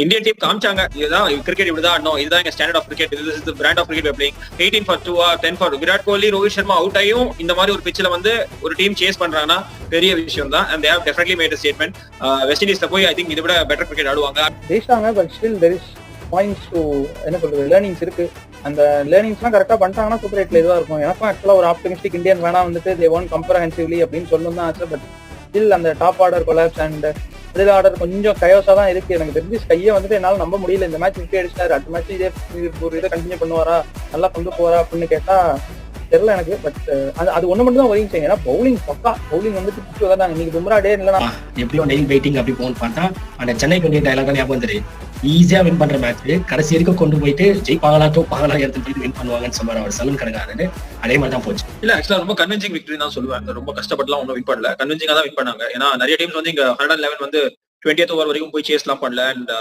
Indian team காமிச்சாங்க இதுதான் cricket இப்படிதான் ஆடணும், இதுதான் எங்க standard of cricket, this is the brand of cricket we are playing. 18 for 2 or 10 for Virat Kohli, Rohit Sharma out ஆயும் இந்த மாதிரி ஒரு பிட்ச்ல வந்து ஒரு டீம் சேஸ் பண்றாங்கன்னா பெரிய விஷயம் தான். and they have definitely made a statement. West இண்டீஸ்ல போய் ஐ திங்க் இதை விட பெட்டர் கிரிக்கெட் ஆடுவாங்க. ஜெயிச்சாங்க, but still there is points to என்ன சொல்றது லேர்னிங்ஸ் இருக்கு. அந்த லேர்னிங்ஸ்லாம் கரெக்டா பண்ணிட்டாங்கன்னா சூப்பர் 8ல இதுவா இருக்கும். எனக்கும் ஆக்சுவலா ஒரு ஆப்டிமிஸ்டிக் இந்தியன் வேணா வந்துட்டு they won comprehensively அப்படின்னு சொல்லணும் தான் ஆச்சு. பட் ஸ்டில் அந்த top order collapse and middle order கொஞ்சம் கயோஸா தான் இருக்கு. எனக்கு தெரிஞ்சு ஸ்கையை வந்துட்டு என்னால நம்ப முடியல. இந்த மேட்ச் விக்கெட் அடிச்சிட்டாரு, அடுத்த மேட்ச் இதே ஒரு இதை கண்டினியூ பண்ணுவாரா, நல்லா கொண்டு போறா அப்படின்னு கேட்டா தெரியல எனக்கு. பட் அது ஒண்ணு மட்டும் தான் வரையும் செய்யும். ஏன்னா பவுலிங் பக்கா, பவுலிங் வந்துட்டு பிடிச்சி வந்தாங்க. இன்னைக்கு பும்ரா டே இல்லைனா எப்படியும் நெயில் வெயிட்டிங் அப்படி போகணும்னு பார்த்தா அந்த சென்னை கொண்டு டைலாக் ஞாபகம் தெரியும். ஈஸியா வின் பண்ற மேட்ச் கடைசி வரைக்கும் கொண்டு போயிட்டு ஜெயிப்பாங்களா தோப்பாங்களா எடுத்து போயிட்டு வின் பண்ணுவாங்கன்னு சொன்னார் அவர் சலூன் கணக்காரு. அதே மாதிரி தான் போச்சு. இல்ல ஆக்சுவலா ரொம்ப கன்வின்சிங் விக்டரி தான் சொல்லுவேன். ரொம்ப கஷ்டப்பட்டுலாம் ஒன்றும் வின் பண்ணல, கன்வின்சிங்கா தான் வின் பண்ணாங்க. ஏன்னா நிறைய டீம்ஸ் வந்து இங்க 111 வந்து 20th ஓவர் வரைக்கும் போய் சேஸ்லாம் பண்ணல. அண்ட்